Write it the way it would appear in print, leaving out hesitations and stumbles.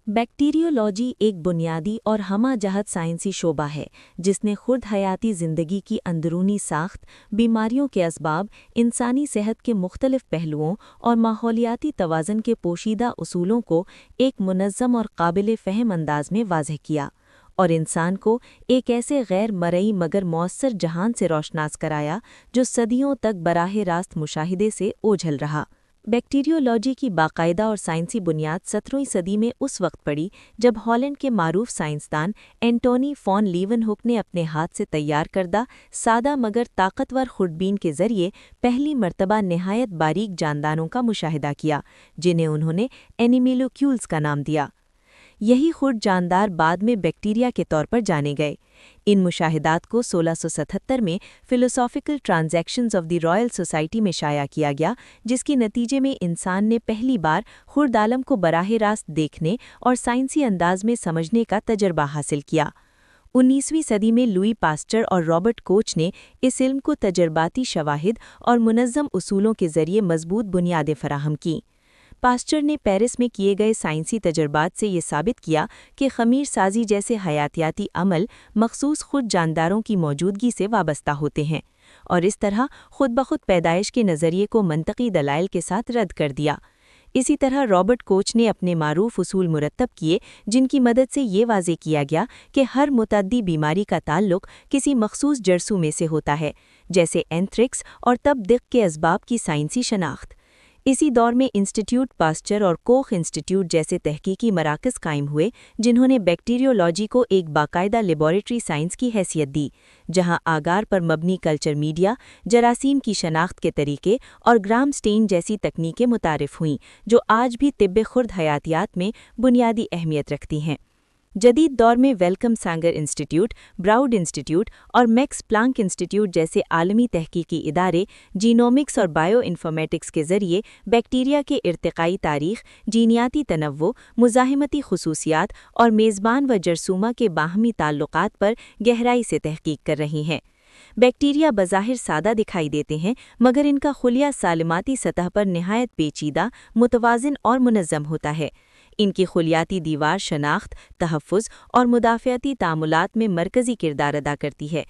Bacteriology ایک بنیادی اور ہمہ جہت سائنسی شعبہ ہے جس نے خرد حیاتی زندگی کی اندرونی ساخت، بیماریوں کے اسباب، انسانی صحت کے مختلف پہلوؤں اور ماحولیاتی توازن کے پوشیدہ اصولوں کو ایک منظم اور قابل فہم انداز میں واضح کیا، اور انسان کو ایک ایسے غیر مرئی مگر مؤثر جہان سے روشناس کرایا جو صدیوں تک براہ راست مشاہدے سے اوجھل رہا۔ بیکٹیریولوجی کی باقاعدہ اور سائنسی بنیاد 17ویں صدی میں اس وقت پڑی جب ہالینڈ کے معروف سائنسدان اینٹونی فون لیون ہک نے اپنے ہاتھ سے تیار کردہ سادہ مگر طاقتور خوردبین کے ذریعے پہلی مرتبہ نہایت باریک جانداروں کا مشاہدہ کیا، جنہیں انہوں نے اینیمیلوکیولز کا نام دیا۔ یہی خرد جاندار بعد میں بیکٹیریا کے طور پر جانے گئے۔ ان مشاہدات کو 1677 میں philosophical transactions of the Royal society میں شائع کیا گیا، جس کے نتیجے میں انسان نے پہلی بار خرد عالم کو براہ راست دیکھنے اور سائنسی انداز میں سمجھنے کا تجربہ حاصل کیا۔ 19ویں صدی میں لوئی پاسچر اور رابرٹ کوچ نے اس علم کو تجرباتی شواہد اور منظم اصولوں کے ذریعے مضبوط بنیادیں فراہم کیں۔ پاسچر نے پیرس میں کیے گئے سائنسی تجربات سے یہ ثابت کیا کہ خمیر سازی جیسے حیاتیاتی عمل مخصوص خود جانداروں کی موجودگی سے وابستہ ہوتے ہیں، اور اس طرح خود بخود پیدائش کے نظریے کو منطقی دلائل کے ساتھ رد کر دیا۔ اسی طرح رابرٹ کوچ نے اپنے معروف اصول مرتب کیے جن کی مدد سے یہ واضح کیا گیا کہ ہر متعدی بیماری کا تعلق کسی مخصوص جرثومے میں سے ہوتا ہے، جیسے اینتھریکس، اور تب دق کے اسباب کی سائنسی شناخت۔ اسی دور میں انسٹیٹیوٹ پاسچر اور کوخ انسٹیٹیوٹ جیسے تحقیقی مراکز قائم ہوئے جنہوں نے بیکٹیریولوجی کو ایک باقاعدہ لیبارٹری سائنس کی حیثیت دی، جہاں آگار پر مبنی کلچر میڈیا، جراثیم کی شناخت کے طریقے اور گرام سٹین جیسی تکنیکیں متعارف ہوئیں جو آج بھی طب خرد حیاتیات میں بنیادی اہمیت رکھتی ہیں۔ جدید دور میں ویلکم سانگر انسٹیٹیوٹ، براؤڈ انسٹیٹیوٹ اور میکس پلانک انسٹیٹیوٹ جیسے عالمی تحقیقی ادارے جینومکس اور بائیو انفارمیٹکس کے ذریعے بیکٹیریا کے ارتقائی تاریخ، جینیاتی تنوع، مزاحمتی خصوصیات اور میزبان و جرثومہ کے باہمی تعلقات پر گہرائی سے تحقیق کر رہی ہیں۔ بیکٹیریا بظاہر سادہ دکھائی دیتے ہیں، مگر ان کا خلیہ سالماتی سطح پر نہایت پیچیدہ، متوازن اور منظم ہوتا ہے۔ ان کی خلیاتی دیوار شناخت، تحفظ اور مدافعتی تعاملات میں مرکزی کردار ادا کرتی ہے۔